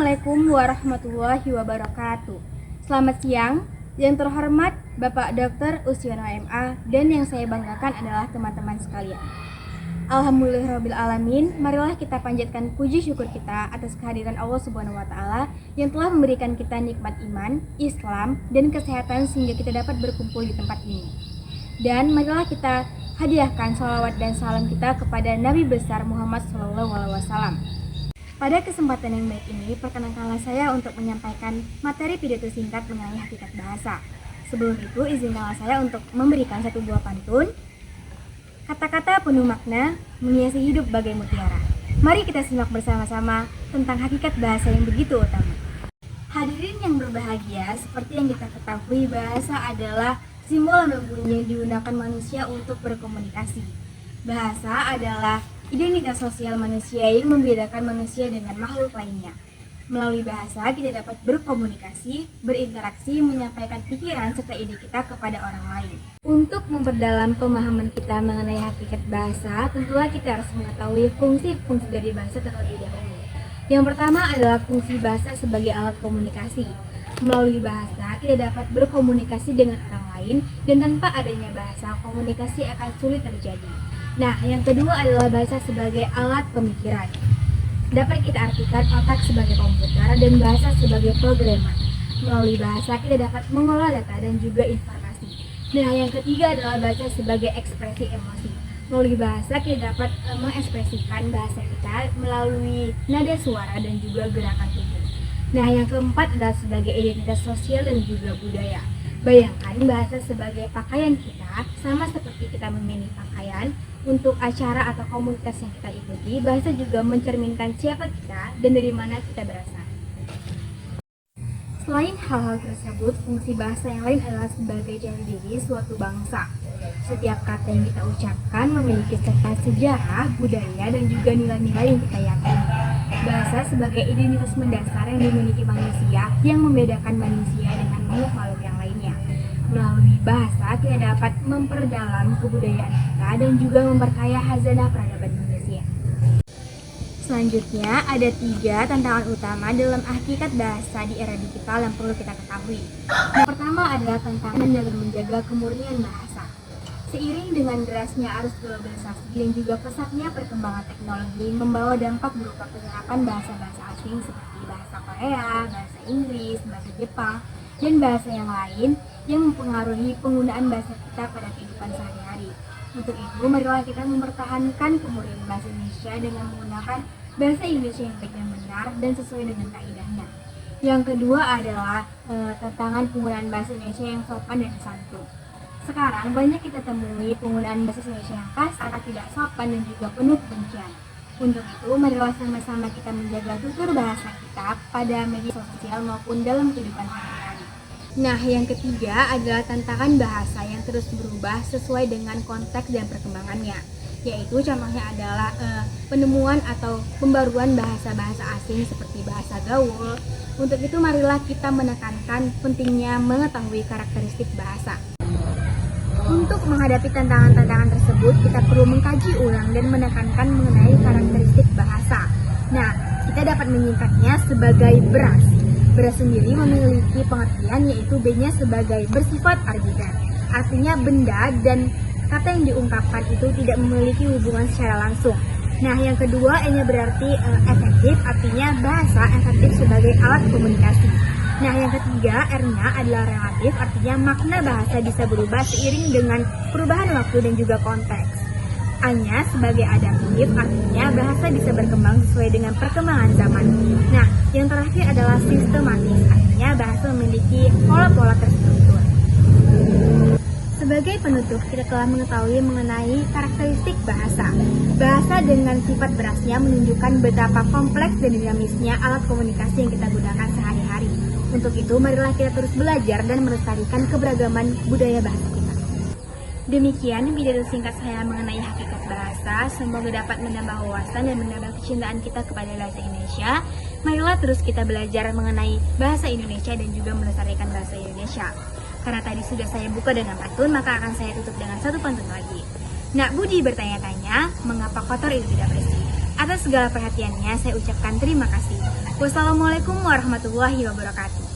Assalamualaikum warahmatullahi wabarakatuh. Selamat siang, yang terhormat Bapak Dr. Ustiono MA, dan yang saya banggakan adalah teman-teman sekalian. Alhamdulillahirrabbilalamin, marilah kita panjatkan puji syukur kita atas kehadiran Allah Subhanahu wa Ta'ala yang telah memberikan kita nikmat iman, Islam, dan kesehatan sehingga kita dapat berkumpul di tempat ini. Dan marilah kita hadiahkan sholawat dan salam kita kepada Nabi besar Muhammad SAW. Pada kesempatan yang baik ini, perkenankanlah saya untuk menyampaikan materi pidato singkat mengenai hakikat bahasa. Sebelum itu, izinkanlah saya untuk memberikan satu buah pantun. Kata-kata penuh makna menghiasi hidup bagai mutiara. Mari kita simak bersama-sama tentang hakikat bahasa yang begitu utama. Hadirin yang berbahagia, seperti yang kita ketahui, bahasa adalah simbol atau bunyi yang digunakan manusia untuk berkomunikasi. Bahasa adalah identitas sosial manusia yang membedakan manusia dengan makhluk lainnya. Melalui bahasa, kita dapat berkomunikasi, berinteraksi, menyampaikan pikiran serta ide kita kepada orang lain. Untuk memperdalam pemahaman kita mengenai hakikat bahasa, tentulah kita harus mengetahui fungsi-fungsi dari bahasa terlebih dahulu. Yang pertama adalah fungsi bahasa sebagai alat komunikasi. Melalui bahasa, kita dapat berkomunikasi dengan orang lain, dan tanpa adanya bahasa, komunikasi akan sulit terjadi. Nah, yang kedua adalah bahasa sebagai alat pemikiran. Dapat kita artikan otak sebagai komputer dan bahasa sebagai programmer. Melalui bahasa, kita dapat mengolah data dan juga informasi. Nah, yang ketiga adalah bahasa sebagai ekspresi emosi. Melalui bahasa, kita dapat mengekspresikan bahasa kita melalui nada suara dan juga gerakan tubuh. Nah, yang keempat adalah sebagai identitas sosial dan juga budaya. Bayangkan bahasa sebagai pakaian kita, sama seperti kita memilih pakaian untuk acara atau komunitas yang kita ikuti. Bahasa juga mencerminkan siapa kita dan dari mana kita berasal. Selain hal-hal tersebut, fungsi bahasa yang lain adalah sebagai jati diri suatu bangsa. Setiap kata yang kita ucapkan memiliki serta sejarah, budaya, dan juga nilai-nilai yang kita yakini. Bahasa sebagai identitas mendasar yang dimiliki manusia yang membedakan manusia dengan makhluk-makhluk yang lainnya. Melalui bahasa, kita dapat memperdalam kebudayaan kita dan juga memperkaya khazanah peradaban manusia. Selanjutnya, ada 3 tantangan utama dalam hakikat bahasa di era digital yang perlu kita ketahui. Yang pertama adalah tantangan dalam menjaga kemurnian bahasa. Seiring dengan derasnya arus globalisasi dan juga pesatnya perkembangan teknologi membawa dampak berupa penyerapan bahasa-bahasa asing seperti bahasa Korea, bahasa Inggris, bahasa Jepang, dan bahasa yang lain yang mempengaruhi penggunaan bahasa kita pada kehidupan sehari-hari. Untuk itu, marilah kita mempertahankan kemurnian bahasa Indonesia dengan menggunakan bahasa Indonesia yang baik dan benar dan sesuai dengan kaidahnya. Yang kedua adalah tantangan penggunaan bahasa Indonesia yang sopan dan santun. Sekarang banyak kita temui penggunaan bahasa Indonesia yang kasar, tidak sopan, dan juga penuh kebencian. Untuk itu, marilah sama-sama kita menjaga tutur bahasa kita pada media sosial maupun dalam kehidupan sehari-hari. Nah, yang ketiga adalah tantangan bahasa yang terus berubah sesuai dengan konteks dan perkembangannya. Yaitu contohnya adalah penemuan atau pembaruan bahasa-bahasa asing seperti bahasa gaul. Untuk itu, marilah kita menekankan pentingnya mengetahui karakteristik bahasa. Untuk menghadapi tantangan-tantangan tersebut, kita perlu mengkaji ulang dan menekankan mengenai karakteristik bahasa. Nah, kita dapat menyingkatnya sebagai beras. Beras sendiri memiliki pengertian yaitu B-nya sebagai bersifat arbiter. Artinya benda dan kata yang diungkapkan itu tidak memiliki hubungan secara langsung. Nah, yang kedua, E-nya berarti efektif, artinya bahasa efektif sebagai alat komunikasi. Nah, yang ketiga, R-nya adalah relatif, artinya makna bahasa bisa berubah seiring dengan perubahan waktu dan juga konteks. A-nya sebagai adaptif, artinya bahasa bisa berkembang sesuai dengan perkembangan zaman. Nah, yang terakhir adalah sistematis, artinya bahasa memiliki pola-pola terstruktur. Sebagai penutup, kita telah mengetahui mengenai karakteristik bahasa. Bahasa dengan sifat berasnya menunjukkan betapa kompleks dan dinamisnya alat komunikasi yang kita gunakan sehari-hari. Untuk itu, marilah kita terus belajar dan melestarikan keberagaman budaya bahasa kita. Demikian pidato singkat saya mengenai hakikat bahasa. Semoga dapat menambah wawasan dan menambah kecintaan kita kepada bahasa Indonesia. Marilah terus kita belajar mengenai bahasa Indonesia dan juga melestarikan bahasa Indonesia. Karena tadi sudah saya buka dengan pantun, maka akan saya tutup dengan satu pantun lagi. Nak Budi bertanya-tanya, mengapa kotor itu tidak bersih? Atas segala perhatiannya, saya ucapkan terima kasih. Wassalamualaikum warahmatullahi wabarakatuh.